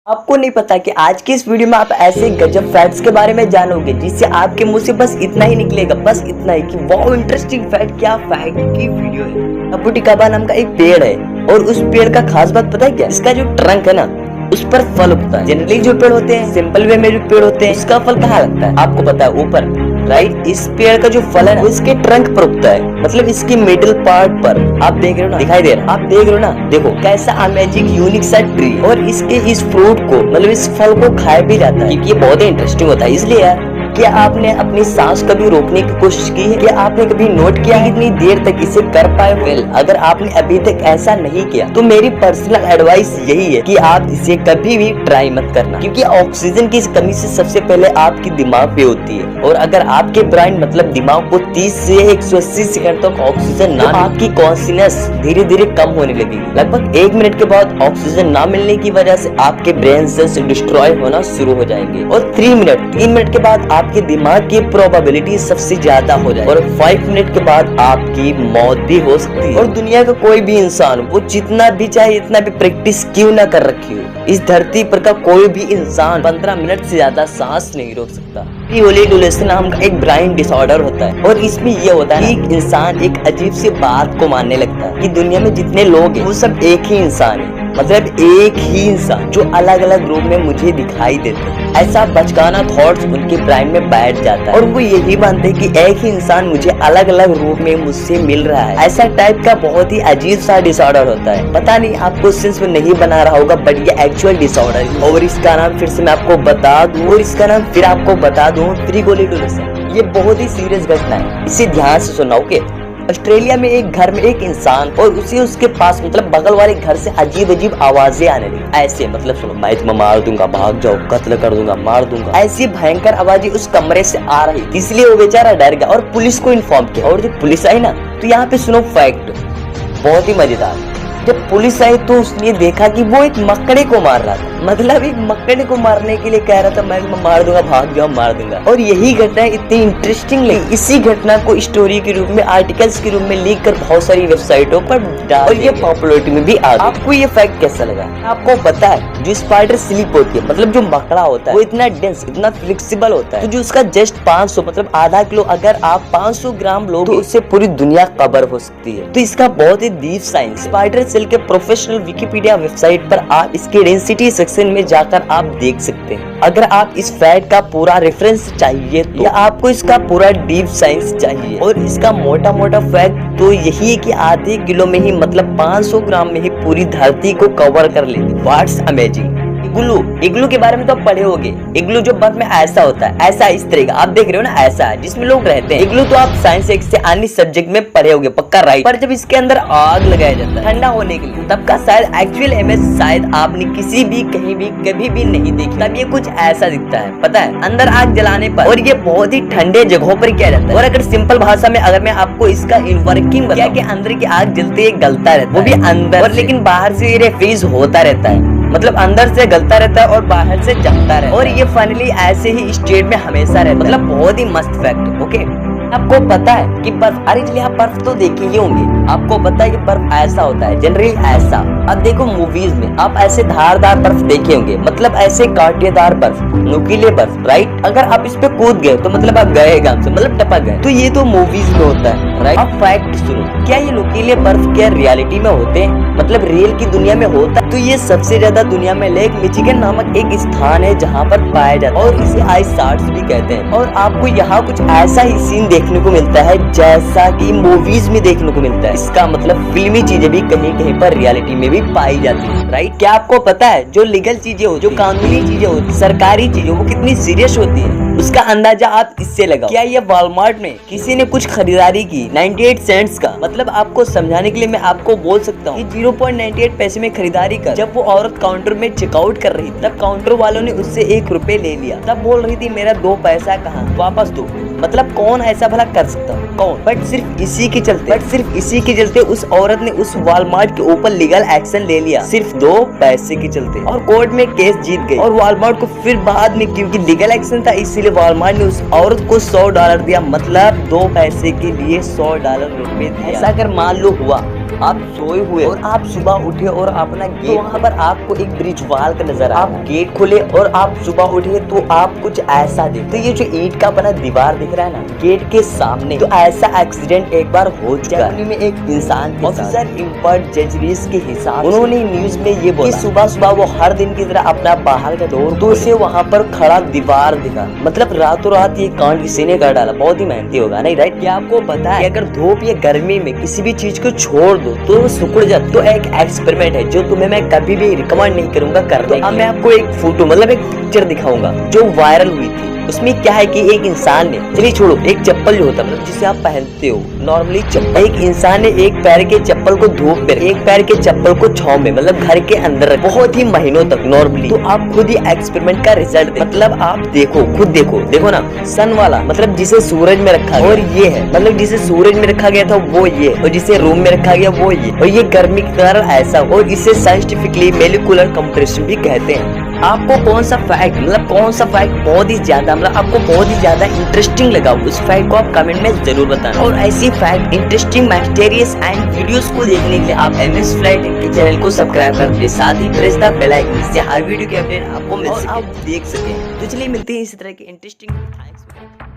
आपको नहीं पता कि आज की इस वीडियो में आप ऐसे गजब फैक्ट्स के बारे में जानोगे जिससे आपके मुंह से बस इतना ही निकलेगा, बस इतना ही कि वाओ इंटरेस्टिंग फैक्ट। क्या फैक्ट की वीडियो है। अबू टिकाबा नाम का एक पेड़ है और उस पेड़ का खास बात पता है क्या? इसका जो ट्रंक है ना उस पर फल उगता है। जनरली जो पेड़ होते हैं सिंपल वे में जो पेड़ होते हैं उसका फल कहाँ लगता है आपको पता है? ऊपर, राइट। इस पेड़ का जो फल है ना वो इसके ट्रंक पर उगता है, मतलब इसकी मिडिल पार्ट पर। आप देख रहे हो ना, दिखाई दे रहा है? आप देख रहे हो ना, देखो कैसा अमेजिंग यूनिक सा ट्री। और इसके इस फ्रूट को मतलब इस फल को खाया भी जाता है क्योंकि ये बहुत ही इंटरेस्टिंग होता है। इसलिए यार, क्या आपने अपनी सांस कभी रोकने की कोशिश की है? क्या आपने कभी नोट किया है कितनी देर तक इसे कर पाए? वेल, अगर आपने अभी तक ऐसा नहीं किया तो मेरी पर्सनल एडवाइस यही है कि आप इसे कभी भी ट्राई मत करना, क्योंकि ऑक्सीजन की कमी से सबसे पहले आपकी दिमाग पे होती है। और अगर आपके ब्रेन मतलब दिमाग को 30 से 180 सेकंड तक ऑक्सीजन ना, आपकी कॉन्शियसनेस धीरे धीरे कम होने लगेगी। लगभग 1 मिनट के बाद ऑक्सीजन ना मिलने की वजह से आपके ब्रेन सेल्स डिस्ट्रॉय होना शुरू हो जाएंगे। और 3 मिनट के बाद आपके दिमाग की प्रोबेबिलिटी सबसे ज्यादा हो जाए। और 5 मिनट के बाद आपकी मौत भी हो सकती है। और दुनिया का कोई भी इंसान वो जितना भी चाहे इतना भी प्रैक्टिस क्यों ना कर रखी हो, इस धरती पर का कोई भी इंसान 15 मिनट से ज्यादा सांस नहीं रोक सकता। पीओलीडुलेशन नाम का एक ब्रेन डिसऑर्डर होता है और इसमें यह होता है कि इंसान एक अजीब सी बात को मानने लगता है कि दुनिया में जितने लोग हैं वो सब एक ही इंसान है, मतलब एक ही इंसान जो अलग अलग रूप में मुझे दिखाई देते हैं। ऐसा बचकाना थॉट्स उनके ब्रेन में बैठ जाता है और वो यही मानते हैं कि एक ही इंसान मुझे अलग अलग रूप में मुझसे मिल रहा है। ऐसा टाइप का बहुत ही अजीब सा डिसऑर्डर होता है। पता नहीं आपको सेंस में नहीं बना रहा होगा बट ये एक्चुअल डिसऑर्डर है। और इसका नाम फिर से मैं आपको बता दूं, और इसका नाम फिर आपको बता दूं, पीओलीडुलेशन। ये बहुत ही सीरियस घटना है, इसे ध्यान से सुना। ओके, ऑस्ट्रेलिया में एक घर में एक इंसान और उसे उसके पास मतलब बगल वाले घर से अजीब अजीब आवाजें आने लगी। ऐसे मतलब सुनो, मैं तुम्हें मार दूंगा, भाग जाओ, कत्ल कर दूंगा, मार दूंगा, ऐसी भयंकर आवाजें उस कमरे से आ रही, इसलिए वो बेचारा डर गया और पुलिस को इन्फॉर्म किया। और जब पुलिस आई ना तो यहाँ पे सुनो फैक्ट बहुत ही मजेदार। जब पुलिस आई तो उसने देखा कि वो एक मकड़े को मार रहा था, मतलब एक मकड़े को मारने के लिए कह रहा था मैं मार दूंगा, भाग जाओ, मार दूंगा। और यही घटना इतनी इंटरेस्टिंग लगी, इसी घटना को स्टोरी के रूप में, आर्टिकल्स के रूप में लिख कर बहुत सारी वेबसाइटों पर डाल और ये पॉपुलरिटी में भी आ गई। आपको ये फैक्ट कैसा लगा? आपको पता है जो स्पाइडर स्लीप होती है, मतलब जो मकड़ा होता है वो इतना डेंस, इतना फ्लेक्सिबल होता है, तो जो उसका जस्ट 500 मतलब आधा किलो अगर आप 500 ग्राम लो तो उससे पूरी दुनिया कवर हो सकती है। तो इसका बहुत ही डीप साइंस स्पाइडर सेल के प्रोफेशनल विकिपीडिया वेबसाइट पर आप इसके डेंसिटी सेक्शन में जाकर आप देख सकते हैं। अगर आप इस फैक्ट का पूरा रेफरेंस चाहिए तो, या आपको इसका पूरा डीप साइंस चाहिए और इसका मोटा मोटा फैक्ट तो यही है कि आधे किलो में ही मतलब 500 ग्राम में ही पूरी धरती को कवर कर लेगी। What's amazing. इग्लू के बारे में तो आप पढ़े होंगे। इग्लू जो बर्फ में ऐसा होता है, ऐसा इस तरह का आप देख रहे हो ना, ऐसा है जिसमें लोग रहते हैं। इग्लू तो आप साइंस एक से अन्य सब्जेक्ट में पढ़े होंगे पक्का, राइट। पर जब इसके अंदर आग लगाया जाता है ठंडा होने के लिए, तब का शायद एक्चुअल इमेज शायद आपने किसी भी कहीं भी कभी भी नहीं देखी। तब ये कुछ ऐसा दिखता है, पता है, अंदर आग जलाने पर, और ये बहुत ही ठंडे जगहों पर किया जाता है। और अगर सिंपल भाषा में अगर मैं आपको इसका इनवर्किंग बताऊं कि अंदर की आग जलते ही गलता रहता है, वो भी अंदर और, लेकिन बाहर से ये फ्रीज होता रहता है, मतलब अंदर से गलता रहता है और बाहर से जमता रहता है। और ये फाइनली ऐसे ही स्टेट में हमेशा रहता है, मतलब बहुत ही मस्त फैक्ट। ओके, आपको पता है कि बर्फ, अरे चलिए आप बर्फ तो देखे ही होंगे, आपको पता है कि बर्फ ऐसा होता है जनरली ऐसा। अब देखो मूवीज में आप ऐसे धारदार बर्फ देखे होंगे, मतलब ऐसे कांटेदार बर्फ, नुकीले बर्फ, राइट। अगर आप इस पे कूद गए तो मतलब आप गए गांव से, मतलब टपक गए। तो ये तो मूवीज में होता है, राइट। अब फैक्ट सुनो, क्या ये नुकीले बर्फ क्या रियलिटी में होते हैं, मतलब रियल की दुनिया में होता है? तो ये सबसे ज्यादा दुनिया में लेक मिचिगन नामक एक स्थान है जहाँ पर पाया जाता है और इसे आइस शार्ट्स भी कहते हैं। और आपको यहाँ कुछ ऐसा ही सीन देखने को मिलता है जैसा कि मूवीज में देखने को मिलता है। इसका मतलब फिल्मी चीजें भी कहीं कहीं पर रियलिटी में भी पाई जाती है, राइट। क्या आपको पता है जो लीगल चीजें हो, जो कानूनी चीजें होती, सरकारी चीजें, वो कितनी सीरियस होती है? उसका अंदाजा आप इससे लगाओ। क्या ये वॉलमार्ट में किसी ने कुछ खरीदारी की 98 सेंट्स का, मतलब आपको समझाने के लिए मैं आपको बोल सकता हूँ 0.98 पैसे में खरीदारी कर। जब वो औरत काउंटर में चेकआउट कर रही थी तब काउंटर वालों ने उससे 1 रुपए ले लिया, तब बोल रही थी मेरा 2 पैसा कहाँ, वापस दो। मतलब कौन ऐसा भला कर सकता है, कौन? बट सिर्फ इसी के चलते उस औरत ने उस वॉलमार्ट के ऊपर लीगल एक्शन ले लिया, सिर्फ 2 पैसे के चलते, और कोर्ट में केस जीत गई। और वॉलमार्ट को फिर बाद में, क्योंकि लीगल एक्शन था इसीलिए वॉलमार्ट ने उस औरत को $100 दिया, मतलब 2 पैसे के लिए $100 रुपए दिया। ऐसा अगर मान लो हुआ आप सोए हुए और आप सुबह उठे और अपना गेट, तो वहाँ पर आपको एक ब्रिज वाल का नजर आप गेट खोले और आप सुबह उठे तो आप कुछ ऐसा देख, तो ये जो ईंट का बना दीवार दिख रहा है ना गेट के सामने, तो ऐसा एक्सीडेंट एक बार हो चुका है में एक इंसान के ऑफिसर इम्पर्ट जजरीस के हिसाब उन्होंने न्यूज में ये बोला सुबह सुबह वो हर दिन की तरह अपना बाहर का डोर तो उसे वहाँ पर खड़ा दीवार दिखा, मतलब रातों रात ये कांड किसी ने कर डाला। बहुत ही मेहनती होगा नहीं, राइट? क्या आपको पता है अगर धूप या गर्मी में किसी भी चीज को छोड़ दो तो वो सिकुड़ जाता, तो एक एक्सपेरिमेंट है जो तुम्हें मैं कभी भी रिकमेंड नहीं करूंगा करने। अब मैं आपको एक फोटो मतलब एक पिक्चर दिखाऊंगा जो वायरल हुई थी। उसमें क्या है कि एक इंसान ने, चलिए छोड़ो, एक चप्पल जो होता है मतलब जिसे आप पहनते हो नॉर्मली चप्पल, एक इंसान ने एक पैर के चप्पल को धूप में, एक पैर के चप्पल को छांव में मतलब घर के अंदर बहुत ही महीनों तक नॉर्मली। तो आप खुद ही एक्सपेरिमेंट का रिजल्ट मतलब आप देखो, खुद देखो ना, सन वाला मतलब जिसे सूरज में रखा गया और ये है मतलब जिसे सूरज में रखा गया था वो ये, और जिसे रूम में रखा गया वो ये, और ये गर्मी के कारण ऐसा, और इसे साइंटिफिकली मोलिकुलर कंप्रेशन भी कहते हैं। आपको कौन सा फैक्ट मतलब कौन सा फैक्ट बहुत ही ज्यादा मतलब आपको बहुत ही ज्यादा इंटरेस्टिंग लगा, उस फैक्ट को आप कमेंट में जरूर बताना। और ऐसी fact, interesting, mysterious and videos को देखने के लिए आप एमएस फ्लाइट के चैनल को सब्सक्राइब कर दे, साथ ही प्रेस द बेल आइकन जिससे हर वीडियो के अपडेट आपको मिल सके, आप देख सके। तो चलिए मिलते हैं इसी तरह के इंटरेस्टिंग।